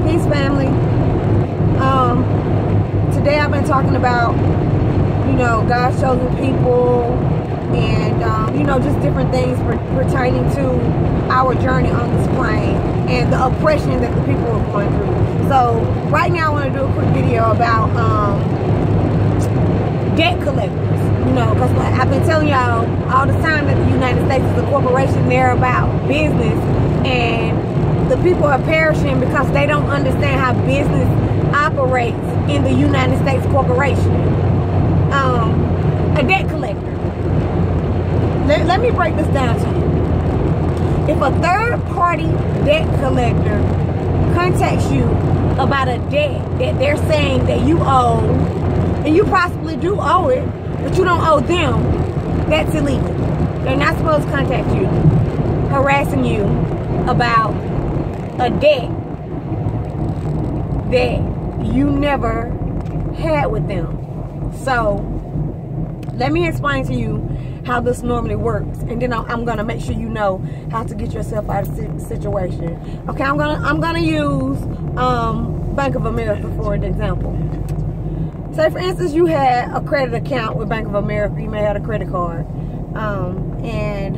Peace, family. Today I've been talking about, God's chosen people and, just different things pertaining to our journey on this plane and the oppression that the people are going through. So right now I want to do a quick video about debt collectors. Because I've been telling y'all all the time that the United States is a corporation. They're about business, and the people are perishing because they don't understand how business operates in the United States corporation. A debt collector. Let me break this down to you. If a third-party debt collector contacts you about a debt that they're saying that you owe, and you possibly do owe it, but you don't owe them, that's illegal. They're not supposed to contact you, harassing you about a debt that you never had with them. So let me explain to you how this normally works, and then I'm gonna make sure you know how to get yourself out of the situation. Okay, I'm gonna use Bank of America for an example. Say, for instance, you had a credit account with Bank of America. You may have a credit card. And,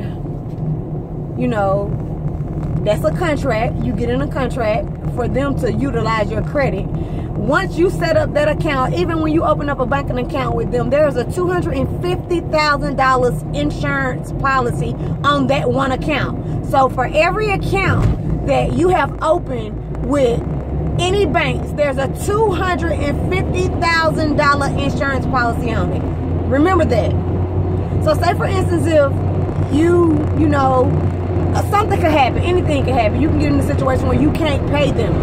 that's a contract. You get in a contract for them to utilize your credit. Once you set up that account, even when you open up a banking account with them, there's a $250,000 insurance policy on that one account. So for every account that you have opened with any banks, there's a $250,000 insurance policy on it. Remember that. So say, for instance, if something could happen, anything could happen. You can get in a situation where you can't pay them,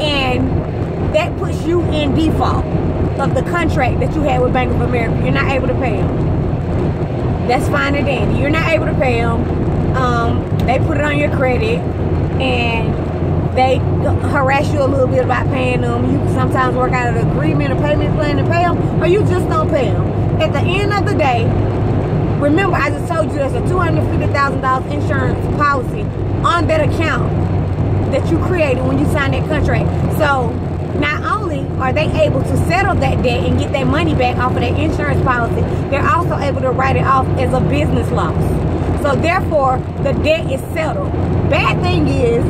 and that puts you in default of the contract that you had with Bank of America. You're not able to pay them. That's fine and dandy. You're not able to pay them. They put it on your credit, and they harass you a little bit about paying them. You can sometimes work out an agreement, a payment plan to pay them, or you just don't pay them. At the end of the day, remember, I just told you there's a $250,000 insurance policy on that account that you created when you signed that contract. So not only are they able to settle that debt and get that money back off of that insurance policy, they're also able to write it off as a business loss. So therefore, the debt is settled. Bad thing is,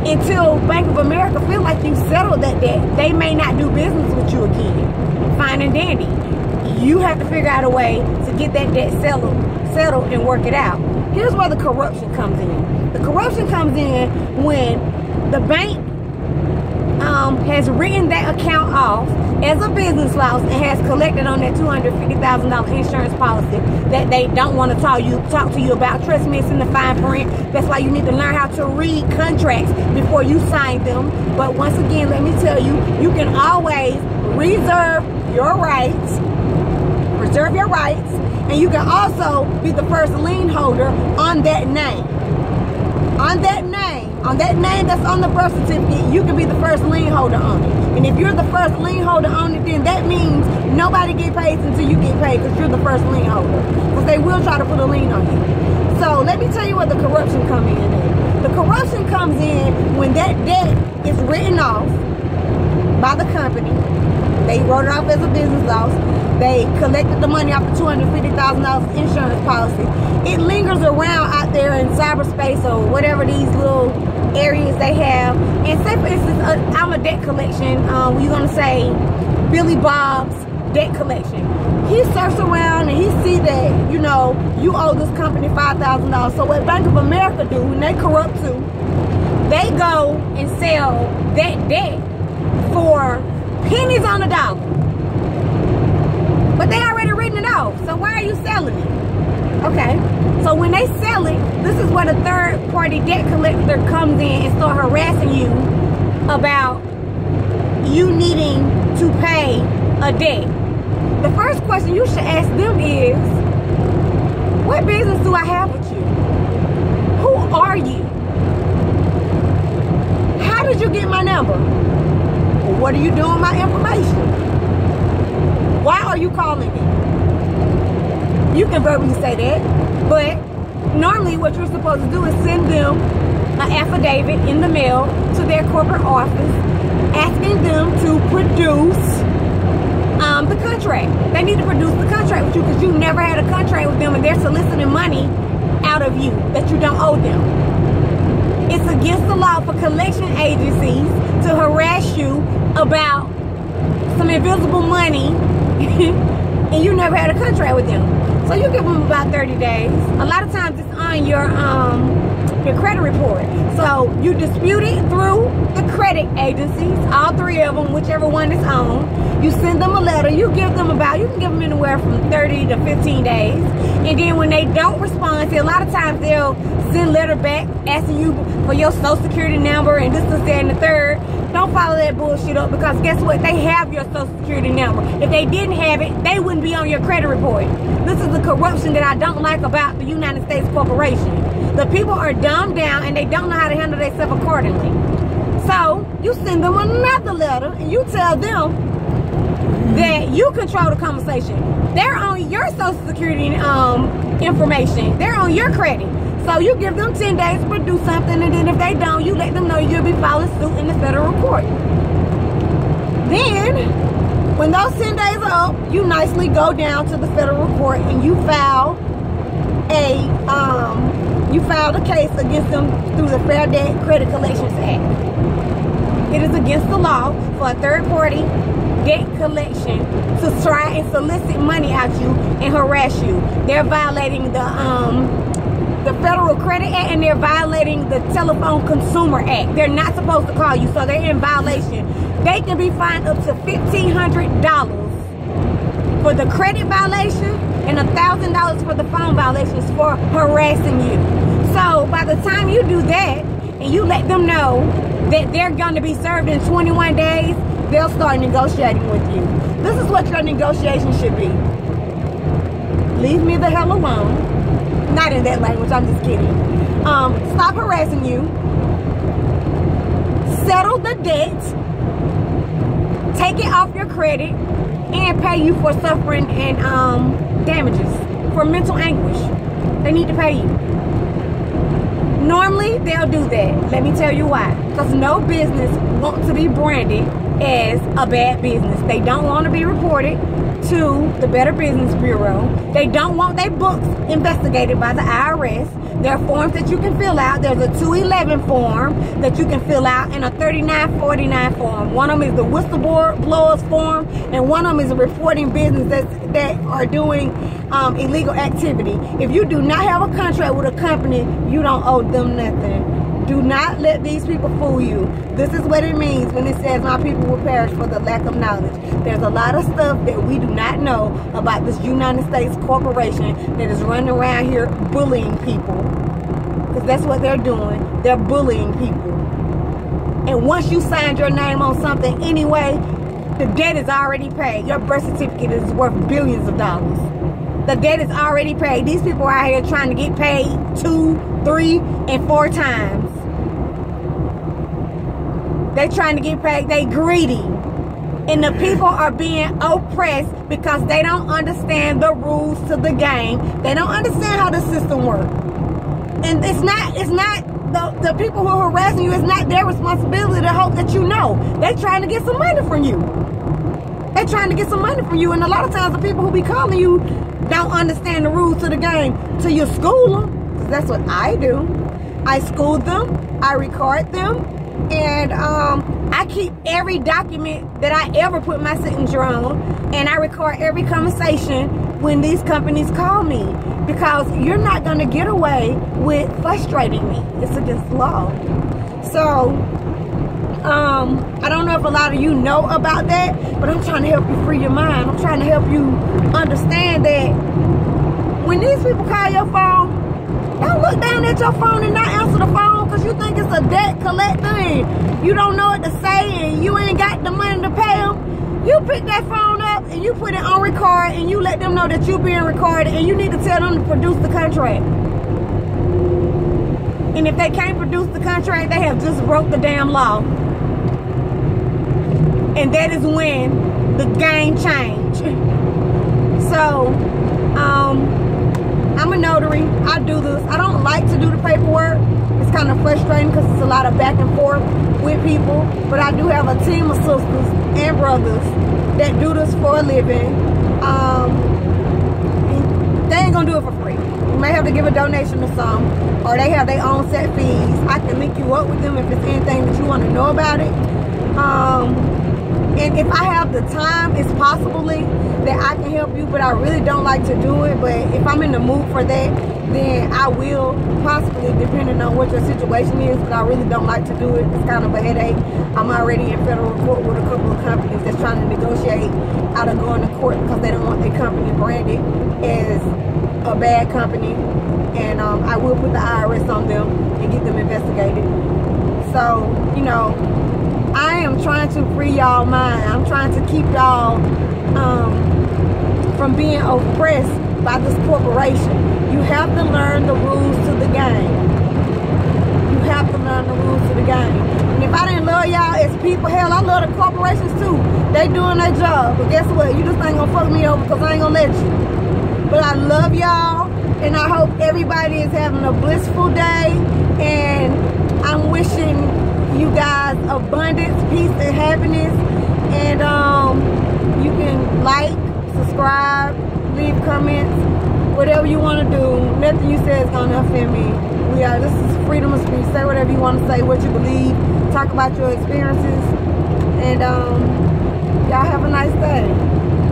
until Bank of America feel like you settled that debt, they may not do business with you again. Fine and dandy. You have to figure out a way to get that debt settled and work it out. Here's where the corruption comes in. The corruption comes in when the bank has written that account off as a business loss and has collected on that $250,000 insurance policy that they don't want to talk to you about. Trust me, it's in the fine print. That's why you need to learn how to read contracts before you sign them. But once again, let me tell you, you can always reserve your rights, and you can also be the first lien holder on that name. On that name that's on the birth certificate, you can be the first lien holder on it. And if you're the first lien holder on it, then that means nobody get paid until you get paid, because you're the first lien holder. Because they will try to put a lien on you. So let me tell you where the corruption comes in. The corruption comes in when that debt is written off by the company. They wrote it off as a business loss. They collected the money off the $250,000 insurance policy. It lingers around out there in cyberspace or whatever these little areas they have. And say, for instance, I'm a debt collection. We're going to say Billy Bob's debt collection. He surfs around and he sees that, you owe this company $5,000. So what Bank of America do, and they corrupt too, they go and sell that debt for pennies on the dollar. But they already written it off. So why are you selling it? Okay. So when they sell it, this is where the third-party debt collector comes in and start harassing you about you needing to pay a debt. The first question you should ask them is, what business do I have with you? Who are you? How did you get my number? What are you doing with my information? Why are you calling me? You can verbally say that, but normally what you're supposed to do is send them an affidavit in the mail to their corporate office asking them to produce the contract. They need to produce the contract with you because you never had a contract with them and they're soliciting money out of you that you don't owe them. It's against the law for collection agencies to harass you about some invisible money and you never had a contract with them. So you give them about 30 days. A lot of times it's on your credit report. So you dispute it through the credit agencies, all three of them, whichever one is on. You send them a letter. You give them you can give them anywhere from 30 to 15 days. And then when they don't respond, see, a lot of times they'll send a letter back asking you for your social security number and this, that, and the third. Don't follow that bullshit up because guess what? They have your social security number. If they didn't have it, they wouldn't be on your credit report. This is the corruption that I don't like about the United States corporation. The people are dumbed down and they don't know how to handle themselves accordingly. So you send them another letter and you tell them that you control the conversation. They're on your social security information. They're on your credit. So you give them 10 days to produce something, and then if they don't, you let them know you'll be filing suit in the federal court. Then, when those 10 days are up, you nicely go down to the federal court and you file a case against them through the Fair Debt Credit Collections Act. It is against the law for a third-party debt collection to try and solicit money out you and harass you. They're violating the Federal Credit Act and they're violating the Telephone Consumer Act. They're not supposed to call you, so they're in violation. They can be fined up to $1,500 for the credit violation and $1,000 for the phone violations for harassing you. So by the time you do that and you let them know that they're going to be served in 21 days, they'll start negotiating with you. This is what your negotiation should be. Leave me the hell alone. Not in that language, I'm just kidding. Stop harassing you. Settle the debt. Take it off your credit and pay you for suffering and damages, for mental anguish. They need to pay you. Normally, they'll do that. Let me tell you why. Because no business wants to be branded as a bad business. They don't want to be reported to the Better Business Bureau. They don't want their books investigated by the IRS. There are forms that you can fill out. There's a 211 form that you can fill out and a 3949 form. One of them is the whistleblowers form and one of them is a reporting business that are doing illegal activity. If you do not have a contract with a company, you don't owe them nothing. Do not let these people fool you. This is what it means when it says my people will perish for the lack of knowledge. There's a lot of stuff that we do not know about this United States corporation that is running around here bullying people. Because that's what they're doing. They're bullying people. And once you signed your name on something anyway, the debt is already paid. Your birth certificate is worth billions of dollars. The debt is already paid. These people are out here trying to get paid 2, 3, and 4 times. They trying to get paid. They greedy. And the people are being oppressed because they don't understand the rules to the game. They don't understand how the system works. And it's not the people who are harassing you, it's not their responsibility to hope that you know. They're trying to get some money from you. They're trying to get some money from you. And a lot of times the people who be calling you don't understand the rules to the game. So you school them. Because that's what I do. I school them. I record them. And I keep every document that I ever put my signature on, and I record every conversation when these companies call me, because you're not going to get away with frustrating me. It's against the law. So I don't know if a lot of you know about that, but I'm trying to help you free your mind. I'm trying to help you understand that when these people call your phone, don't look down at your phone and not answer the phone because you think it's a debt collector and you don't know what to say and you ain't got the money to pay them. You pick that phone up and you put it on record and you let them know that you're being recorded, and you need to tell them to produce the contract. And if they can't produce the contract, they have just broke the damn law. And that is when the game changed. So, I'm a notary. I do this. I don't like to do the paperwork. It's it's kind of frustrating because it's a lot of back and forth with people. But I do have a team of sisters and brothers that do this for a living. They ain't gonna do it for free. You may have to give a donation to some, or they have their own set fees. I can link you up with them if it's anything that you want to know about it. And if I have the time, it's possibly that I can help you, but I really don't like to do it. But if I'm in the mood for that, then I will, possibly, depending on what your situation is. But I really don't like to do it. It's kind of a headache. I'm already in federal court with a couple of companies that's trying to negotiate out of going to court because they don't want their company branded as a bad company. And I will put the IRS on them and get them investigated. So, you know, I am trying to free y'all mind. I'm trying to keep y'all from being oppressed by this corporation. You have to learn the rules to the game. You have to learn the rules to the game. And if I didn't love y'all as people, hell, I love the corporations too. They doing their job. But guess what? You just ain't gonna fuck me over because I ain't gonna let you. But I love y'all, and I hope everybody is having a blissful day. And I'm wishing you guys abundance, peace, and happiness. And you can like, subscribe, leave comments, whatever you want to do. Nothing you say is gonna offend me. This is freedom of speech. Say whatever you want to say, what you believe, talk about your experiences, and y'all have a nice day.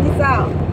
Peace out.